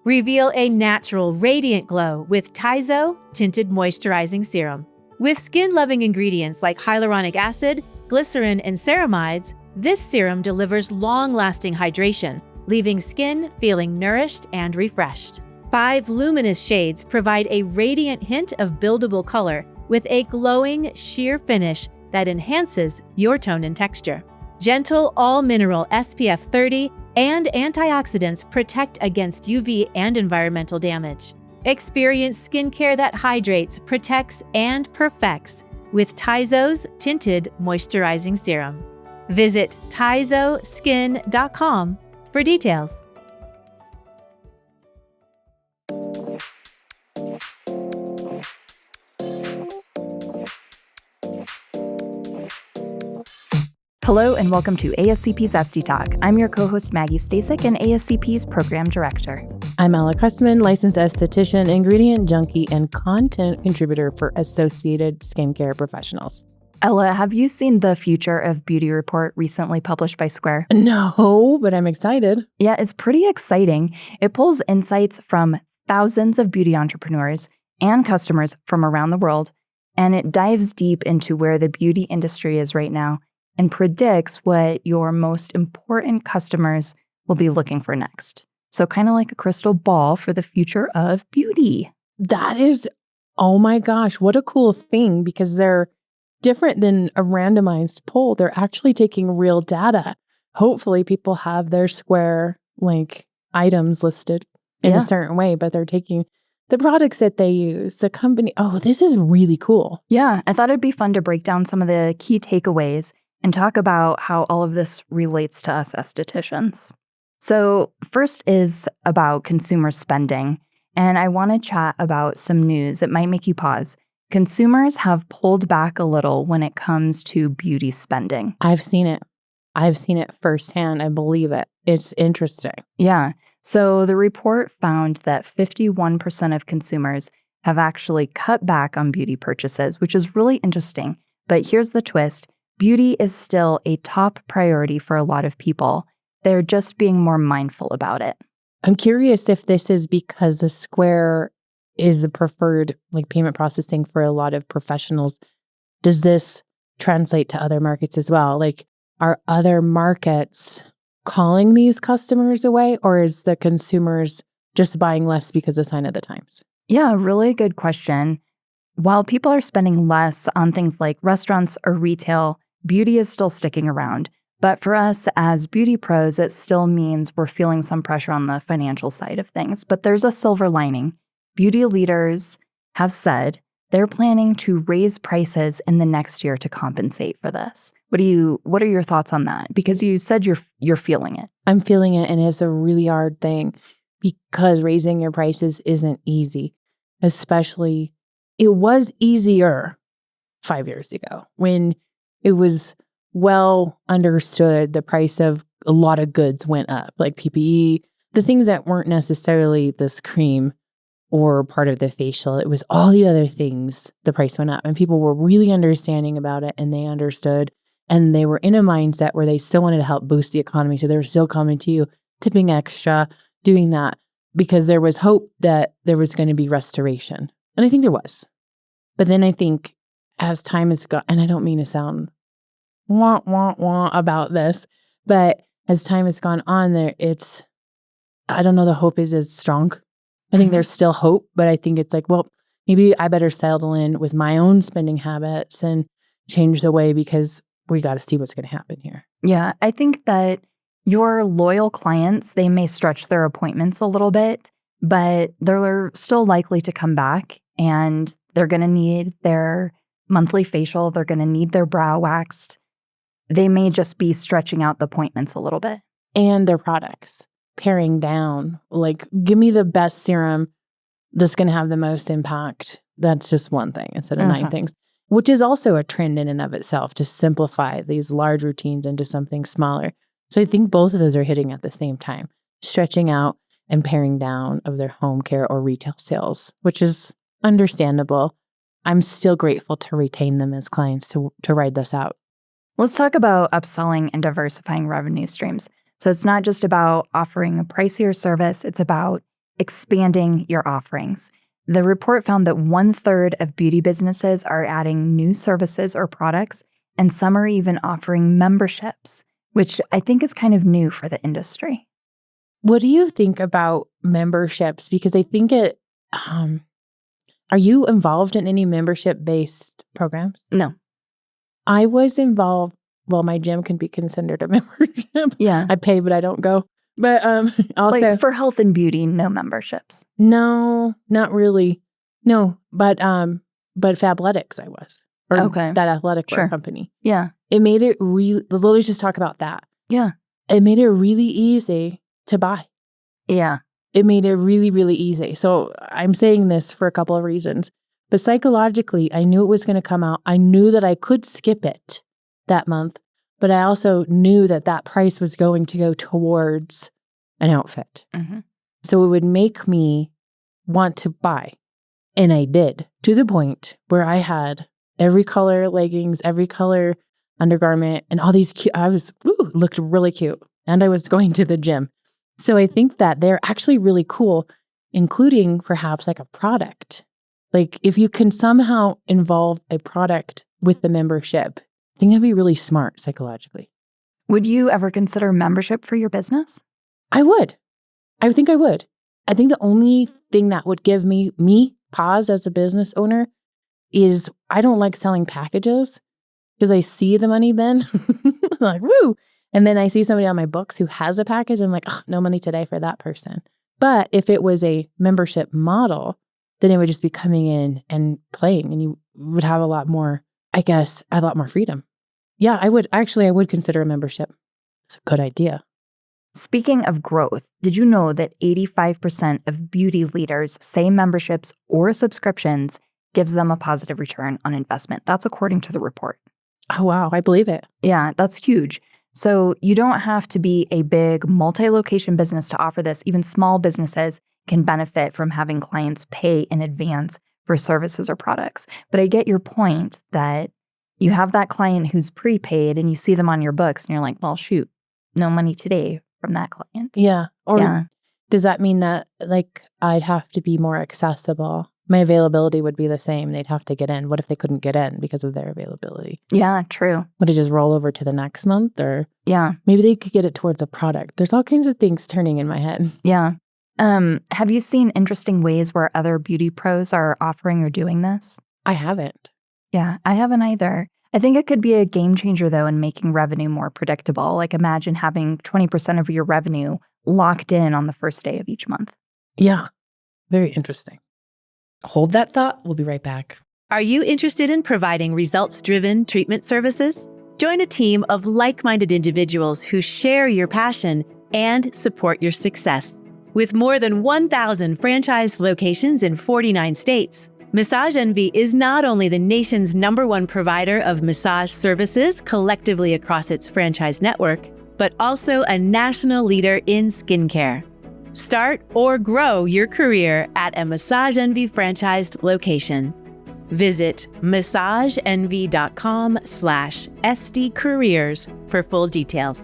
Reveal a natural, radiant glow with Tizo Tinted Moisturizing Serum. With skin-loving ingredients like hyaluronic acid, glycerin, and ceramides, this serum delivers long-lasting hydration, leaving skin feeling nourished and refreshed. 5 luminous shades provide a radiant hint of buildable color with a glowing, sheer finish that enhances your tone and texture. Gentle, all-mineral SPF 30 and antioxidants protect against UV and environmental damage. Experience skincare that hydrates, protects, and perfects with Tizo's Tinted Moisturizing Serum. Visit tizoskin.com for details. Hello and welcome to ASCP's Esty Talk. I'm your co-host Maggie Staszcuk and ASCP's Program Director. I'm Ella Cressman, licensed esthetician, ingredient junkie, and content contributor for Associated Skincare Professionals. Ella, have you seen the Future of Beauty report recently published by Square? No, but I'm excited. Yeah, it's pretty exciting. It pulls insights from thousands of beauty entrepreneurs and customers from around the world, and it dives deep into where the beauty industry is right now and predicts what your most important customers will be looking for next. So kind of like a crystal ball for the future of beauty. That is, oh my gosh, what a cool thing, because they're different than a randomized poll. They're actually taking real data. Hopefully people have their Square items listed in a certain way, but they're taking the products that they use, the company. Oh, this is really cool. Yeah, I thought it'd be fun to break down some of the key takeaways and talk about how all of this relates to us estheticians. So first is about consumer spending, and I want to chat about some news that might make you pause. Consumers have pulled back a little when it comes to beauty spending. I've seen it. I've seen it firsthand. I believe it. It's interesting. Yeah. So the report found that 51% of consumers have actually cut back on beauty purchases, which is really interesting. But here's the twist. Beauty is still a top priority for a lot of people. They're just being more mindful about it. I'm curious if this is because the Square is a preferred payment processing for a lot of professionals. Does this translate to other markets as well? Are other markets calling these customers away, or is the consumers just buying less because of sign of the times? Yeah, really good question. While people are spending less on things like restaurants or retail, beauty is still sticking around. But for us as beauty pros, it still means we're feeling some pressure on the financial side of things. But there's a silver lining. Beauty leaders have said they're planning to raise prices in the next year to compensate for this. What are your thoughts on that? Because you said you're feeling it. I'm feeling it, and it's a really hard thing because raising your prices isn't easy. Especially, it was easier 5 years ago when it was well understood the price of a lot of goods went up, like PPE, the things that weren't necessarily this cream or part of the facial. It was all the other things, the price went up, and people were really understanding about it, and they understood, and they were in a mindset where they still wanted to help boost the economy. So they were still coming to you, tipping extra, doing that, because there was hope that there was going to be restoration. And I think there was. But then I think as time has gone, and I don't mean to sound wah, wah, wah about this, but as time has gone on, I don't know, the hope is as strong. I think there's still hope, but I think it's maybe I better settle in with my own spending habits and change the way, because we got to see what's going to happen here. Yeah, I think that your loyal clients, they may stretch their appointments a little bit, but they're still likely to come back, and they're going to need their monthly facial. They're going to need their brow waxed. They may just be stretching out the appointments a little bit. And their products, paring down, give me the best serum that's going to have the most impact. That's just one thing instead of 9 things, which is also a trend in and of itself, to simplify these large routines into something smaller. So I think both of those are hitting at the same time, stretching out and paring down of their home care or retail sales, which is understandable. I'm still grateful to retain them as clients to ride this out. Let's talk about upselling and diversifying revenue streams. So it's not just about offering a pricier service, it's about expanding your offerings. The report found that 1/3 of beauty businesses are adding new services or products, and some are even offering memberships, which I think is kind of new for the industry. What do you think about memberships? Because I think are you involved in any membership-based programs? No. I was involved. Well, my gym can be considered a membership. Yeah. I pay, but I don't go. But also Like for health and beauty, no memberships. no, not really. No, but Fabletics I was. Or Okay. that athletic wear Sure. company. Yeah. It made it really, let's just talk about that. Yeah. It made it really easy to buy. Yeah. It made it really, really easy. So I'm saying this for a couple of reasons. But psychologically, I knew it was going to come out. I knew that I could skip it that month. But I also knew that that price was going to go towards an outfit. Mm-hmm. So it would make me want to buy. And I did, to the point where I had every color leggings, every color undergarment, and all these cute, looked really cute. And I was going to the gym. So I think that they're actually really cool, including perhaps like a product. Like if you can somehow involve a product with the membership, I think that'd be really smart psychologically. Would you ever consider membership for your business? I would. I think I would. I think the only thing that would give me pause as a business owner is I don't like selling packages because I see the money then. Like, woo. And then I see somebody on my books who has a package and I'm like, oh, no money today for that person. But if it was a membership model, then it would just be coming in and playing and you would have a lot more freedom. Yeah, I would consider a membership. It's a good idea. Speaking of growth, did you know that 85% of beauty leaders say memberships or subscriptions gives them a positive return on investment? That's according to the report. Oh, wow. I believe it. Yeah, that's huge. So you don't have to be a big multi-location business to offer this. Even small businesses can benefit from having clients pay in advance for services or products. But I get your point that you have that client who's prepaid and you see them on your books and you're like, well, shoot, no money today from that client. Yeah. Or Yeah. does that mean that like I'd have to be more accessible? My availability would be the same. They'd have to get in. What if they couldn't get in because of their availability? Yeah, true. Would it just roll over to the next month? Or Yeah. maybe they could get it towards a product. There's all kinds of things turning in my head. Yeah. Have you seen interesting ways where other beauty pros are offering or doing this? I haven't. Yeah, I haven't either. I think it could be a game changer, though, in making revenue more predictable. Like imagine having 20% of your revenue locked in on the first day of each month. Yeah. Very interesting. Hold that thought. We'll be right back. Are you interested in providing results-driven treatment services? Join a team of like-minded individuals who share your passion and support your success. With more than 1,000 franchised locations in 49 states, Massage Envy is not only the nation's #1 provider of massage services collectively across its franchise network, but also a national leader in skincare. Start or grow your career at a Massage Envy franchised location. Visit massageenvy.com/SDcareers for full details.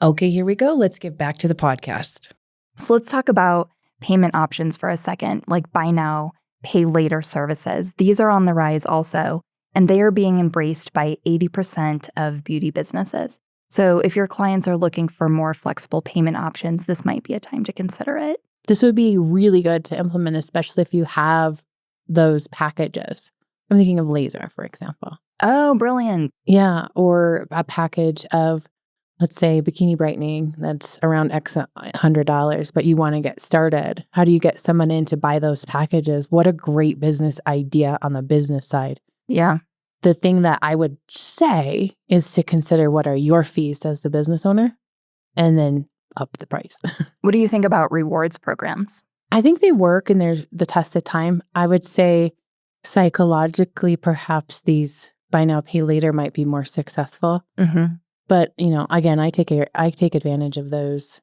Okay, here we go. Let's get back to the podcast. So let's talk about payment options for a second, like buy now, pay later services. These are on the rise also, and they are being embraced by 80% of beauty businesses. So if your clients are looking for more flexible payment options, this might be a time to consider it. This would be really good to implement, especially if you have those packages. I'm thinking of laser, for example. Oh, brilliant. Yeah, or a package of, let's say, bikini brightening that's around X $100, but you want to get started. How do you get someone in to buy those packages? What a great business idea on the business side. Yeah. The thing that I would say is to consider what are your fees as the business owner and then up the price. What do you think about rewards programs? I think they work and they're the test of time. I would say psychologically, perhaps these buy now, pay later might be more successful. Mm-hmm. But, again, I take advantage of those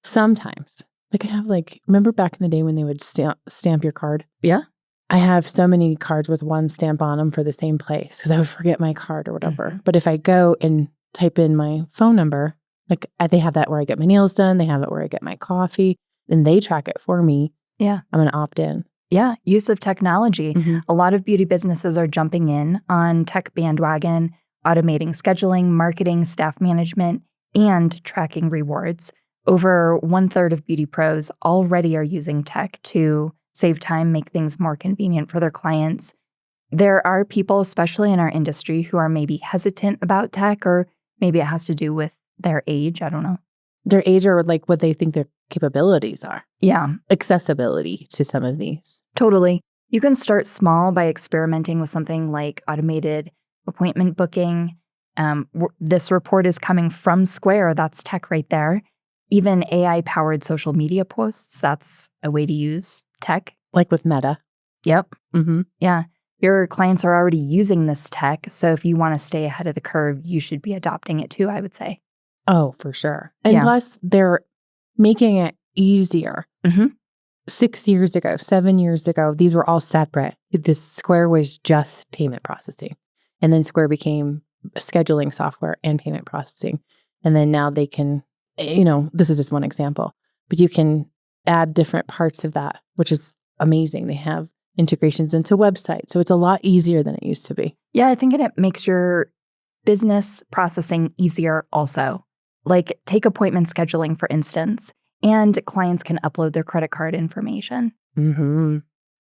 sometimes. Like I have remember back in the day when they would stamp your card? Yeah. I have so many cards with one stamp on them for the same place because I would forget my card or whatever. Mm-hmm. But if I go and type in my phone number, Like they have that where I get my nails done. They have it where I get my coffee, and they track it for me. Yeah. I'm going to opt in. Yeah. Use of technology. Mhm. A lot of beauty businesses are jumping in on tech bandwagon, automating scheduling, marketing, staff management, and tracking rewards. Over 1/3 of beauty pros already are using tech to save time, make things more convenient for their clients. There are people, especially in our industry, who are maybe hesitant about tech, or maybe it has to do with their age. I don't know. Their age or like what they think their capabilities are. Yeah, Accessibility to some of these. totally. You can start small by experimenting with something like automated appointment booking. This report is coming from Square. That's tech right there. Even AI-powered social media posts. That's a way to use tech. Like with Meta. Yep. Mm-hmm. Yeah. Your clients are already using this tech. So if you want to stay ahead of the curve, you should be adopting it too, I would say. Oh, for sure. And Yeah. plus, they're making it easier. Mhm. 6 years ago, 7 years ago, these were all separate. This Square was just payment processing. And then Square became scheduling software and payment processing. And then now they can, this is just one example, but you can add different parts of that, which is amazing. They have integrations into websites. So it's a lot easier than it used to be. Yeah, I think it makes your business processing easier also. Like take appointment scheduling, for instance, and clients can upload their credit card information. Mm-hmm.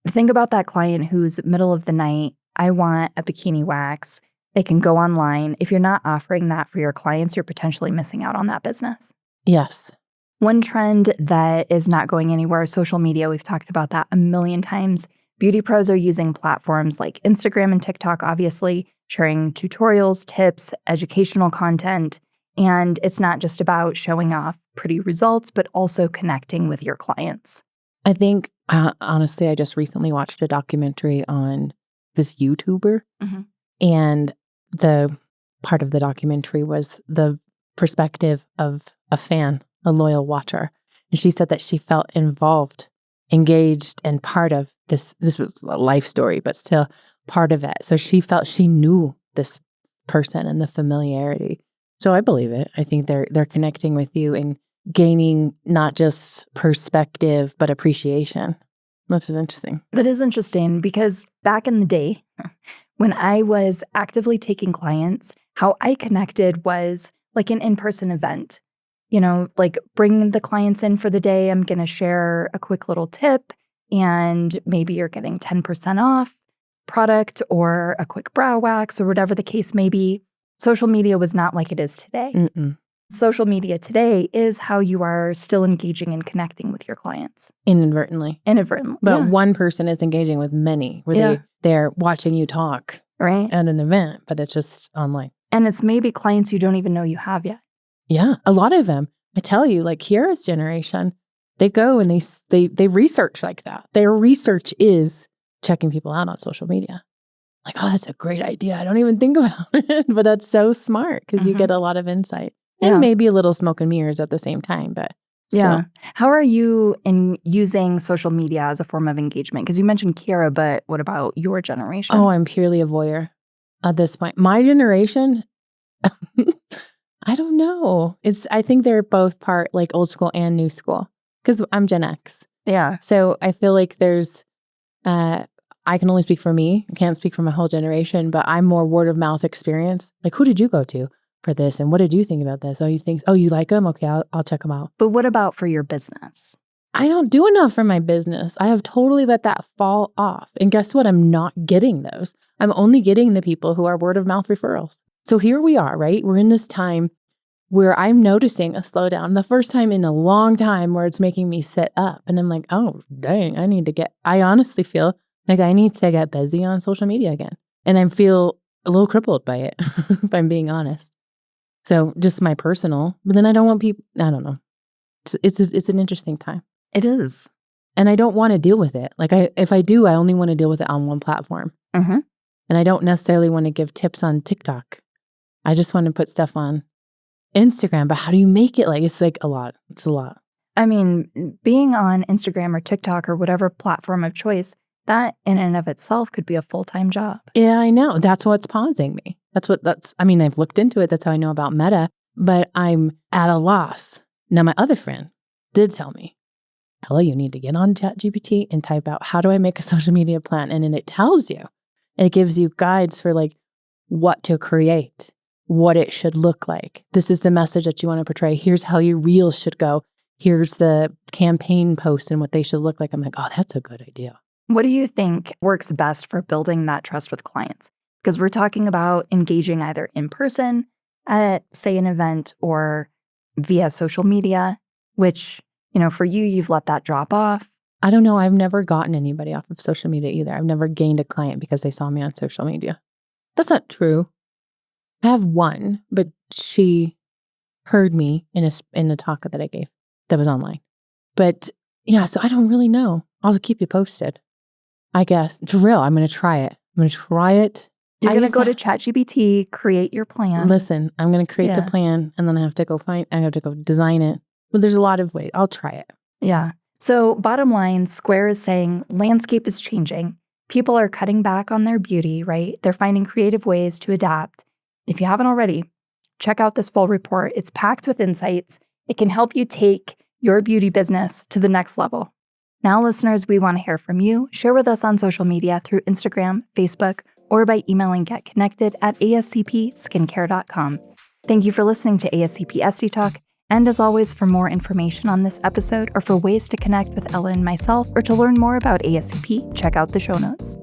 Think about that client who's middle of the night, I want a bikini wax. They can go online. If you're not offering that for your clients, you're potentially missing out on that business. Yes. One trend that is not going anywhere is social media. We've talked about that a million times. Beauty pros are using platforms like Instagram and TikTok, obviously, sharing tutorials, tips, educational content. And it's not just about showing off pretty results, but also connecting with your clients. I think, honestly, I just recently watched a documentary on this YouTuber. Mhm. And the part of the documentary was the perspective of a fan, a loyal watcher. And she said that she felt involved, engaged, and part of this. This was a life story, but still part of it. So she felt she knew this person and the familiarity. So I believe it. I think they're connecting with you and gaining not just perspective, but appreciation. Which is interesting. That is interesting because back in the day, when I was actively taking clients, how I connected was like an in-person event. Like bring the clients in for the day. I'm going to share a quick little tip, and maybe you're getting 10% off product or a quick brow wax or whatever the case may be. Social media was not like it is today. Mm-mm. Social media today is how you are still engaging and connecting with your clients. Inadvertently. But Yeah. one person is engaging with many where they're watching you talk Right. at an event, but it's just online. And it's maybe clients you don't even know you have yet. Yeah. A lot of them, I tell you, like Kiara's generation, they go and they research like that. Their research is checking people out on social media. Like, oh, that's a great idea. I don't even think about it, but that's so smart because you get a lot of insight. And maybe a little smoke and mirrors at the same time, but still. Yeah. How are you in using social media as a form of engagement? Because you mentioned Kiara, but what about your generation? Oh, I'm purely a voyeur at this point. My generation, I don't know. I think they're both part like old school and new school because I'm Gen X. Yeah. So I feel like there's, I can only speak for me. I can't speak for my whole generation, but I'm more word of mouth experience. Like, who did you go to for this? And what did you think about this? Oh, you like them? Okay, I'll check them out. But what about for your business? I don't do enough for my business. I have totally let that fall off. And guess what? I'm not getting those. I'm only getting the people who are word of mouth referrals. So here we are, right? We're in this time where I'm noticing a slowdown. The first time in a long time where it's making me sit up. And I'm like, oh, dang, I honestly feel like I need to get busy on social media again. And I feel a little crippled by it, if I'm being honest. So just my personal, but then I don't want people, I don't know. It's an interesting time. It is. And I don't want to deal with it. Like if I do, I only want to deal with it on one platform. Mm-hmm. And I don't necessarily want to give tips on TikTok. I just want to put stuff on Instagram. But how do you make it? Like, it's like a lot. It's a lot. I mean, being on Instagram or TikTok or whatever platform of choice, that in and of itself could be a full-time job. Yeah, I know. That's what's pausing me. I've looked into it. That's how I know about Meta. but I'm at a loss. Now, my other friend did tell me, Ella, you need to get on ChatGPT and type out, how do I make a social media plan? And then it tells you, it gives you guides for like what to create, what it should look like. This is the message that you want to portray. Here's how your reels should go. Here's the campaign post and what they should look like. I'm like, oh, that's a good idea. What do you think works best for building that trust with clients? Because we're talking about engaging either in person at, say, an event or via social media, which, for you, you've let that drop off. I don't know. I've never gotten anybody off of social media either. I've never gained a client because they saw me on social media. That's not true. I have one, but she heard me in a talk that I gave that was online. But yeah, so I don't really know. I'll keep you posted, I guess. For real, I'm going to try it. I'm going to try it. You're going to go to ChatGPT, create your plan. Listen, I'm going to create the plan and then I have to go design it. But there's a lot of ways. I'll try it. Yeah. So bottom line, Square is saying landscape is changing. People are cutting back on their beauty, right? They're finding creative ways to adapt. If you haven't already, check out this full report. It's packed with insights. It can help you take your beauty business to the next level. Now, listeners, we want to hear from you. Share with us on social media through Instagram, Facebook, or by emailing getconnected@ascpskincare.com. Thank you for listening to ASCP Esty Talk. And as always, for more information on this episode or for ways to connect with Ella and myself or to learn more about ASCP, check out the show notes.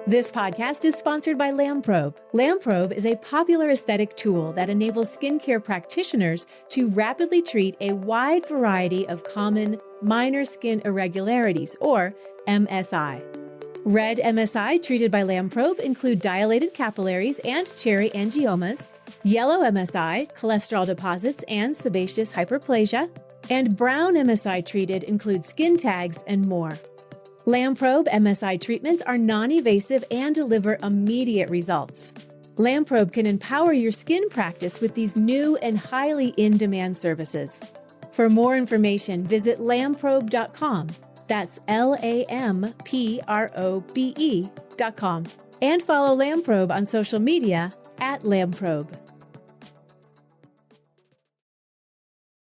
This podcast is sponsored by LAMPROBE. LAMPROBE is a popular aesthetic tool that enables skincare practitioners to rapidly treat a wide variety of common minor skin irregularities, or MSI. Red MSI treated by LAMPROBE include dilated capillaries and cherry angiomas, yellow MSI, cholesterol deposits and sebaceous hyperplasia, and brown MSI treated include skin tags and more. LAMPROBE MSI treatments are non-invasive and deliver immediate results. LAMPROBE can empower your skin practice with these new and highly in-demand services. For more information, visit lamprobe.com. That's LAMPROBE.com. And follow LAMPROBE on social media @LAMPROBE.